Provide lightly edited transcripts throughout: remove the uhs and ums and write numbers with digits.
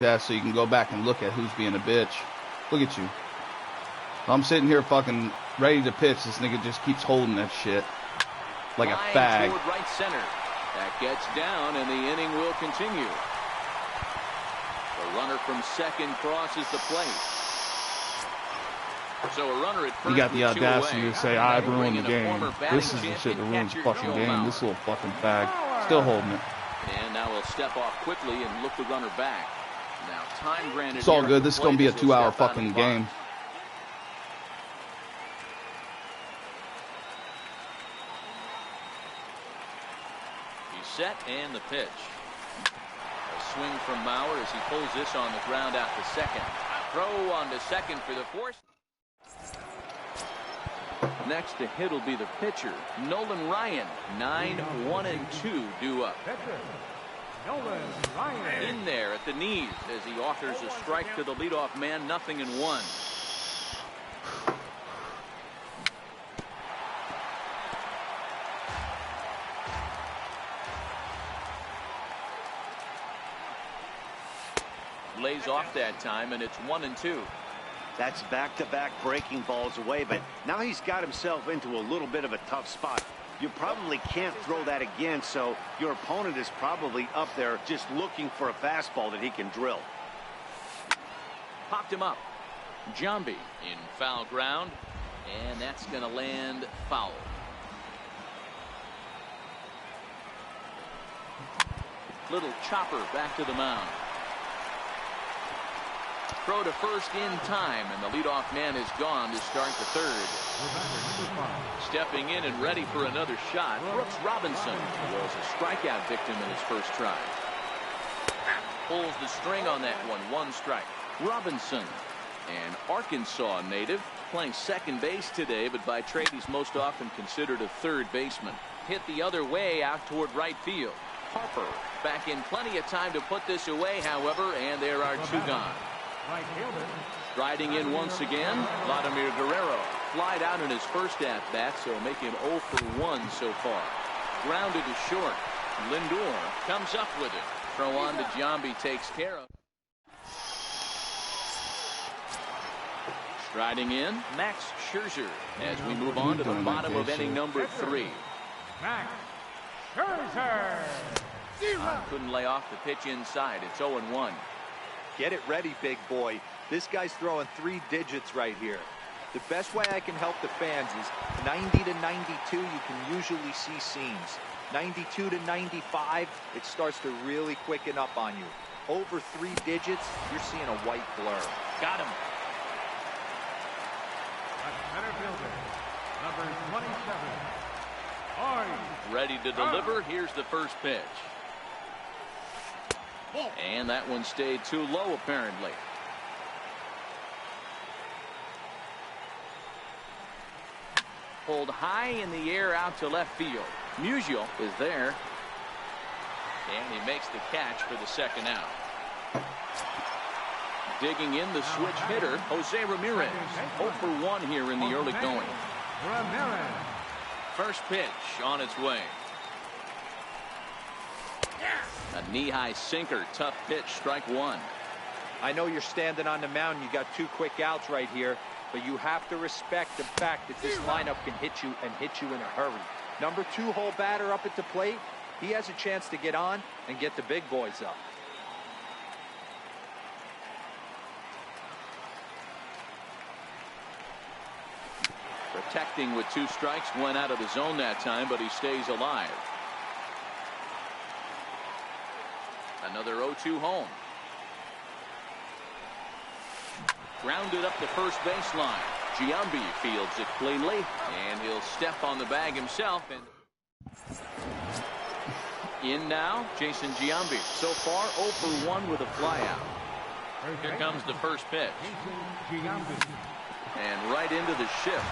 that so you can go back and look at who's being a bitch. Look at you. I'm sitting here fucking ready to pitch. This nigga just keeps holding that shit like a fag. Toward right center. That gets down, and the inning will continue. The runner from second crosses the plate. So a runner at first. You got the audacity to say I've ruined the game. This is the shit that ruins the fucking game. This little fucking fag. Still holding it. And now he'll step off quickly and look the runner back. Now time granted. It's all good. This is going to be a 2-hour fucking game. He's set and the pitch. A swing from Mauer as he pulls this on the ground out to second. Throw on to second for the force. Next to hit will be the pitcher, Nolan Ryan. 9-1-2 due up. Nolan Ryan. In there at the knees as he offers a strike to the leadoff man. 0-1. Lays off that time, and it's 1-2. That's back-to-back breaking balls away, but now he's got himself into a little bit of a tough spot. You probably can't throw that again, so your opponent is probably up there just looking for a fastball that he can drill. Popped him up. Giambi in foul ground, and that's going to land foul. Little chopper back to the mound. Throw to first in time, and the leadoff man is gone to start the third. Stepping in and ready for another shot, Brooks Robinson was a strikeout victim in his first try. Pulls the string on that one. 1 strike. Robinson, an Arkansas native, playing second base today, but by trade he's most often considered a third baseman. Hit the other way out toward right field. Harper back in plenty of time to put this away, however, and there are 2 gone. Striding in once again, Vladimir Guerrero. Flied out in his first at-bat, so make him 0 for 1 so far. Grounded to short. Lindor comes up with it. Throw on to Giambi takes care of. Striding in, Max Scherzer as we move on to the bottom of inning number 3. Max Scherzer. Couldn't lay off the pitch inside. It's 0-1. Get it ready, big boy. This guy's throwing 3 digits right here. The best way I can help the fans is 90 to 92. You can usually see seams. 92 to 95, it starts to really quicken up on you. Over 3 digits, you're seeing a white blur. Got him. Center fielder, number 27. Ready to deliver. Here's the first pitch. And that one stayed too low, apparently. Pulled high in the air out to left field. Musial is there. And he makes the catch for the second out. Digging in the switch hitter, Jose Ramirez. 0 for 1 here in the early going. Ramirez. First pitch on its way. A knee-high sinker, tough pitch, strike 1. I know you're standing on the mound. You got 2 quick outs right here, but you have to respect the fact that this lineup can hit you and hit you in a hurry. Number 2 hole batter up at the plate. He has a chance to get on and get the big boys up. Protecting with 2 strikes, went out of the zone that time, but he stays alive. Another 0-2 home. Grounded up the first baseline. Giambi fields it cleanly, and he'll step on the bag himself. And in now, Jason Giambi. So far, 0 for 1 with a flyout. Here comes the first pitch. And right into the shift.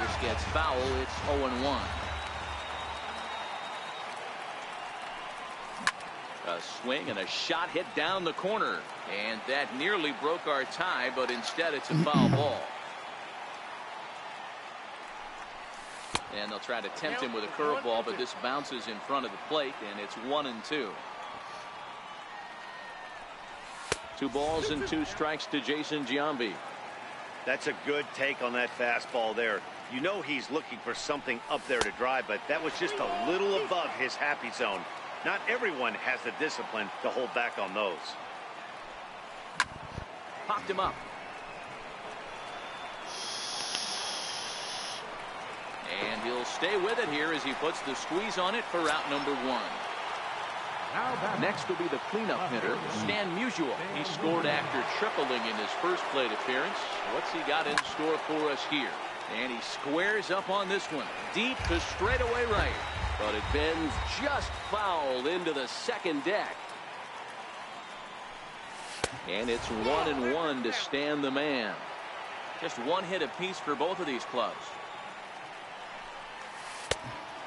This gets foul. It's 0-1. A swing and a shot hit down the corner, and that nearly broke our tie, but instead it's a foul ball. And they'll try to tempt him with a curveball, but this bounces in front of the plate, and it's 1-2. 2 balls and 2 strikes to Jason Giambi. That's a good take on that fastball there. You know he's looking for something up there to drive, but that was just a little above his happy zone. Not everyone has the discipline to hold back on those. Popped him up. And he'll stay with it here as he puts the squeeze on it for out number 1. Next will be the cleanup hitter, Stan Musial. He scored after tripling in his first plate appearance. What's he got in store for us here? And he squares up on this one, deep to straightaway right. But it bends just foul into the second deck. And it's 1-1 to Stan the man. Just 1 hit apiece for both of these clubs.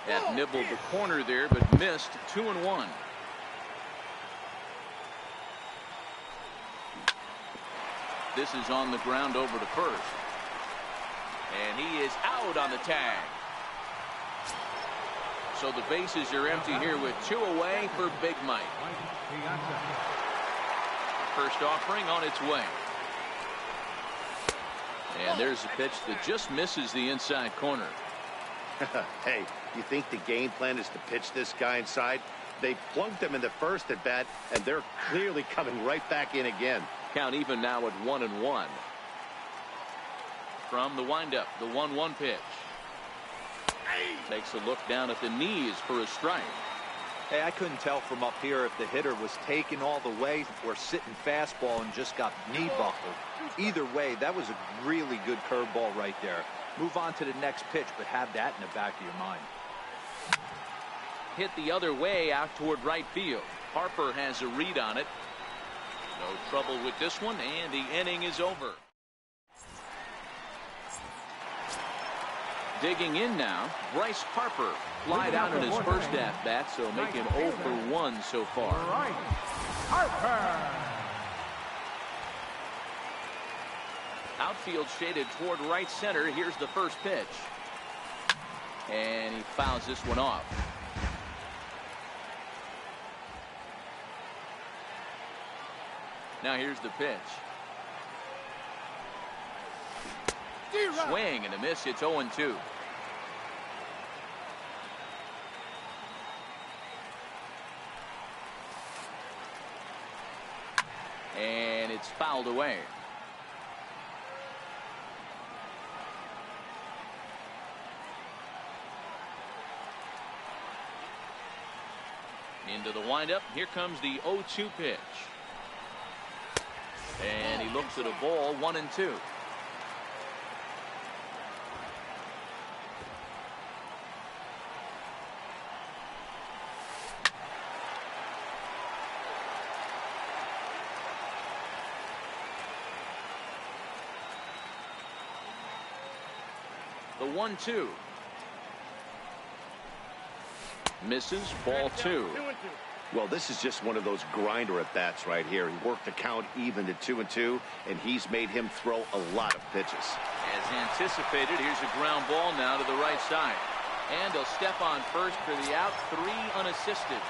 That nibbled the corner there, but missed. 2-1. This is on the ground over to first. And he is out on the tag. So the bases are empty here with 2 away for Big Mike. First offering on its way. And there's a pitch that just misses the inside corner. Hey, you think the game plan is to pitch this guy inside? They plunked him in the first at bat, and they're clearly coming right back in again. Count even now at 1-1. From the windup, the 1-1 pitch. Takes a look down at the knees for a strike. Hey, I couldn't tell from up here if the hitter was taken all the way or sitting fastball and just got knee buckled. Either way, that was a really good curveball right there. Move on to the next pitch, but have that in the back of your mind. Hit the other way out toward right field. Harper has a read on it. No trouble with this one, and the inning is over. Digging in now, Bryce Harper. Flied out in his first at-bat, so make him 0 for 1 so far. Harper. Outfield shaded toward right center. Here's the first pitch. And he fouls this one off. Now here's the pitch. Swing and a miss. It's 0-2. And it's fouled away. Into the windup. Here comes the 0-2 pitch. And he looks at a ball. 1-2. The 1-2. Misses. Ball 2. Well, this is just one of those grinder at bats right here. He worked the count even to 2-2, and he's made him throw a lot of pitches. As anticipated, here's a ground ball now to the right side. And he'll step on first for the out. 3 unassisted.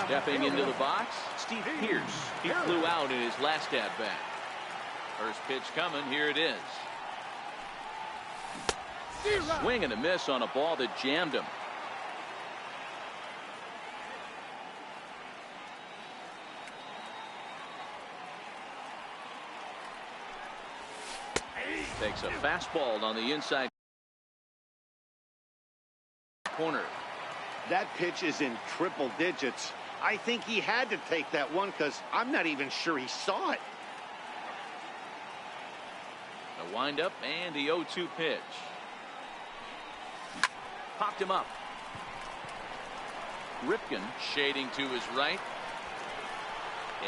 Stepping into the box, Steve Pearce. He flew out in his last at bat. First pitch coming. Here it is. Swing and a miss on a ball that jammed him. Takes a fastball on the inside corner. That pitch is in triple digits. I think he had to take that one because I'm not even sure he saw it. A windup and the 0-2 pitch. Popped him up. Ripken shading to his right.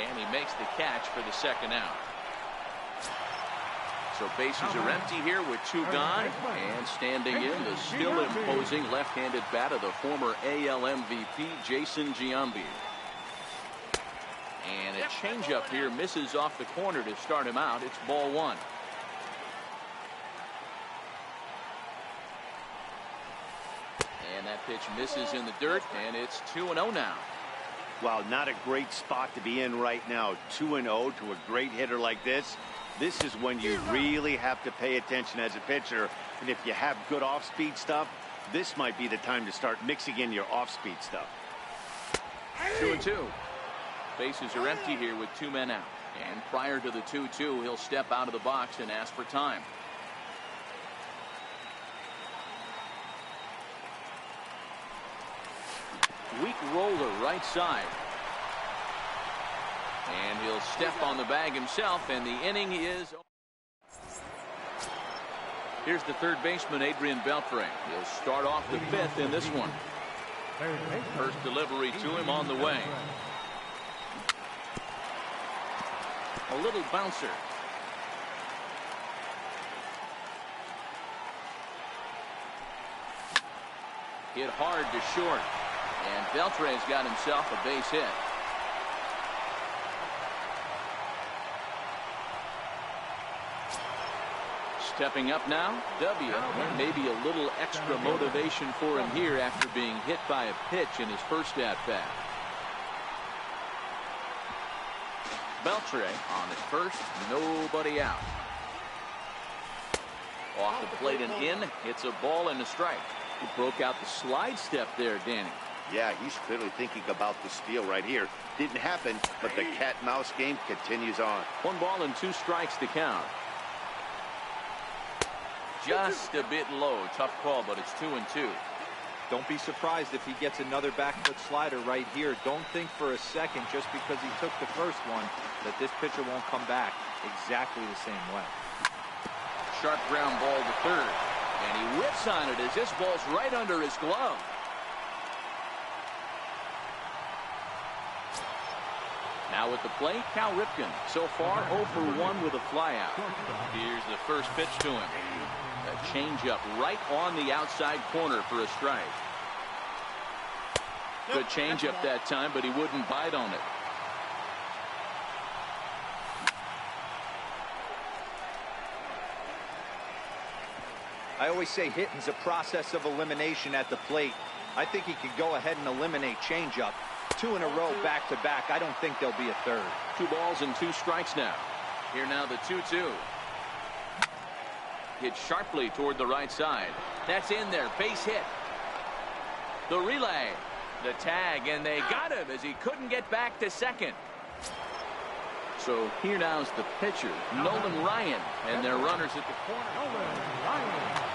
And he makes the catch for the second out. So bases are empty here with 2 gone. And standing in, the still imposing left-handed bat of the former AL MVP, Jason Giambi. And a changeup here misses off the corner to start him out. It's ball 1. And that pitch misses in the dirt, and it's 2-0 now. Well, not a great spot to be in right now. 2-0 to a great hitter like this. This is when you really have to pay attention as a pitcher. And if you have good off-speed stuff, this might be the time to start mixing in your off-speed stuff. 2-2. Bases are empty here with 2 men out. And prior to the 2-2, he'll step out of the box and ask for time. Weak roller right side. And he'll step on the bag himself, and the inning is. Here's the third baseman, Adrian Beltre. He'll start off the 5th in this one. First delivery to him on the way. A little bouncer. Hit hard to short. And Beltre's got himself a base hit. Stepping up now, W. Maybe a little extra motivation for him here after being hit by a pitch in his first at-bat. Beltre on at first, nobody out. Off the plate and in, hits a ball and a strike. He broke out the slide step there, Danny. Yeah, he's clearly thinking about the steal right here. Didn't happen, but the cat-mouse game continues on. 1 ball and 2 strikes to count. Just a bit low. Tough call, but it's 2-2. Don't be surprised if he gets another back foot slider right here. Don't think for a second, just because he took the first one, that this pitcher won't come back exactly the same way. Sharp ground ball to third. And he whips on it as this ball's right under his glove. Now at the plate, Cal Ripken. So far, 0 for 1 with a flyout. Here's the first pitch to him. A changeup right on the outside corner for a strike. Good changeup that time, but he wouldn't bite on it. I always say hitting's a process of elimination at the plate. I think he could go ahead and eliminate changeup. 2 in a row back-to-back. I don't think there'll be a third. 2 balls and 2 strikes now. Here now the 2-2. Hit sharply toward the right side. That's in there. Base hit. The relay. The tag, and they got him as he couldn't get back to second. So here now is the pitcher, Nolan Ryan, and their runners at the corner. Nolan Ryan.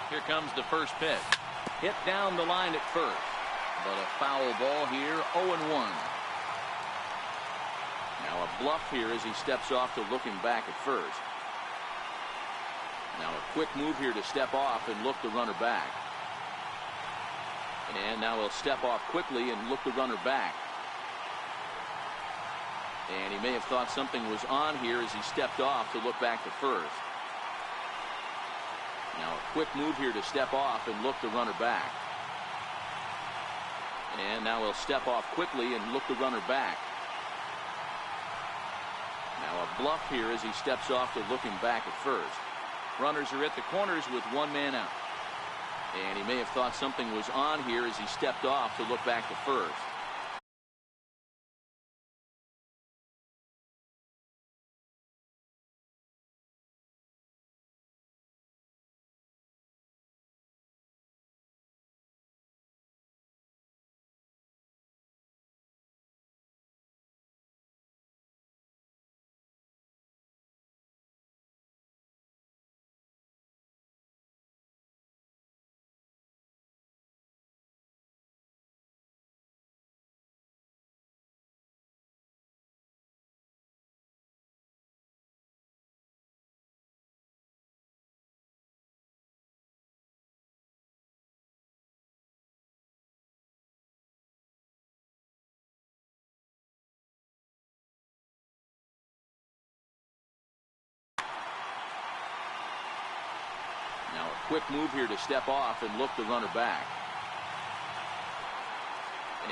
Here comes the first pitch. Hit down the line at first. But a foul ball here, 0-1. Now a bluff here as he steps off to looking back at first. Now a quick move here to step off and look the runner back. And now he'll step off quickly and look the runner back. And he may have thought something was on here as he stepped off to look back to first. Now a quick move here to step off and look the runner back. And now he'll step off quickly and look the runner back. Now a bluff here as he steps off to looking back at first. Runners are at the corners with 1 man out. And he may have thought something was on here as he stepped off to look back to first. Now a quick move here to step off and look the runner back.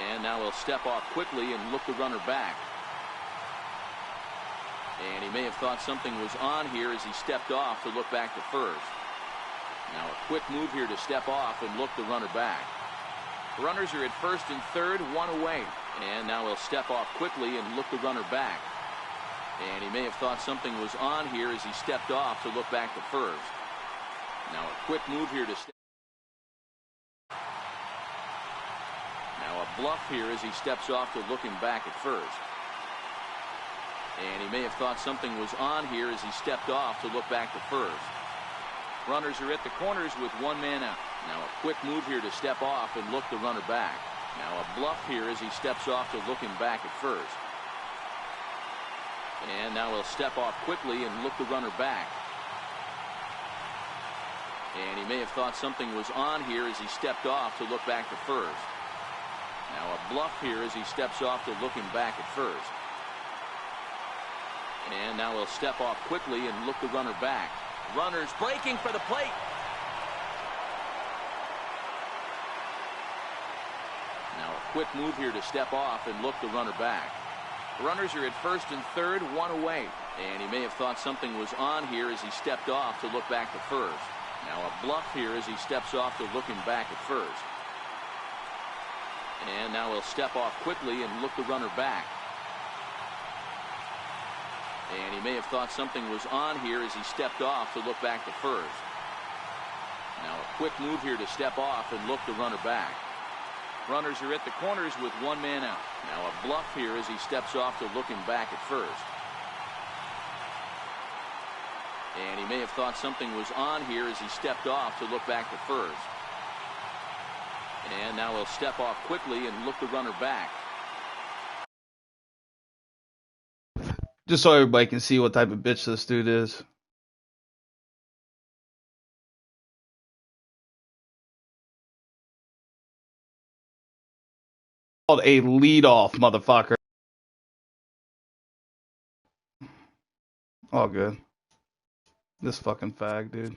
And now he'll step off quickly and look the runner back. And he may have thought something was on here as he stepped off to look back to first. Now a quick move here to step off and look the runner back. Runners are at first and third, one away. And now he'll step off quickly and look the runner back. And he may have thought something was on here as he stepped off to look back to first. Now a quick move here to step. Now a bluff here as he steps off to looking back at first. And he may have thought something was on here as he stepped off to look back to first. Runners are at the corners with one man out. Now a quick move here to step off and look the runner back. Now a bluff here as he steps off to looking back at first. And now he'll step off quickly and look the runner back. And he may have thought something was on here as he stepped off to look back to first. Now a bluff here as he steps off to looking back at first. And now he'll step off quickly and look the runner back. Runners breaking for the plate. Now a quick move here to step off and look the runner back. Runners are at first and third, one away. And he may have thought something was on here as he stepped off to look back to first. Now a bluff here as he steps off to looking back at first. And now he'll step off quickly and look the runner back. And he may have thought something was on here as he stepped off to look back to first. Now a quick move here to step off and look the runner back. Runners are at the corners with one man out. Now a bluff here as he steps off to looking back at first. And he may have thought something was on here as he stepped off to look back to first. And now he'll step off quickly and look the runner back. Just so everybody can see what type of bitch this dude is. Called a leadoff, motherfucker. All good. This fucking fag, dude.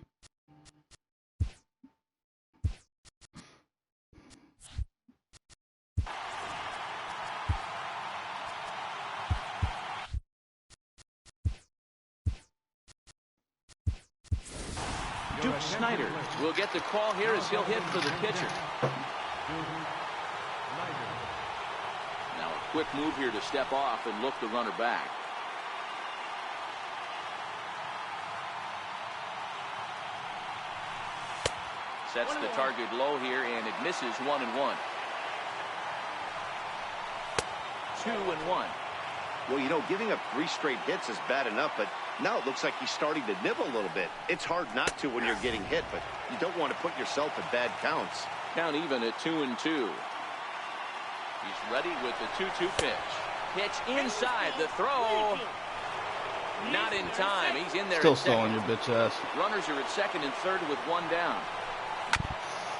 Duke Snyder will get the call here as he'll hit for the pitcher. Now a quick move here to step off and look the runner back. Sets the target low here and it misses 1-1. 2-1. Well, you know, giving up 3 straight hits is bad enough, but now it looks like he's starting to nibble a little bit. It's hard not to when you're getting hit, but you don't want to put yourself at bad counts. Count even at 2-2. He's ready with the 2-2 pitch. Pitch inside the throw. Not in time. He's in there. Still stalling your bitch ass. Runners are at second and third with one down.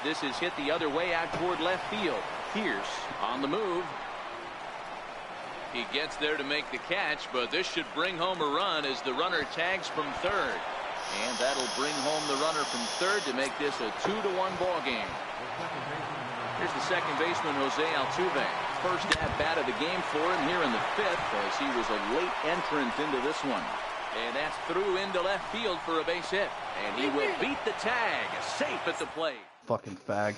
This is hit the other way out toward left field. Pierce on the move. He gets there to make the catch, but this should bring home a run as the runner tags from third. And that'll bring home the runner from third to make this a 2-1 ball game. Here's the second baseman, Jose Altuve. First at-bat of the game for him here in the 5th as he was a late entrant into this one. And that's through into left field for a base hit. And he will beat the tag, safe at the plate. Fucking fag.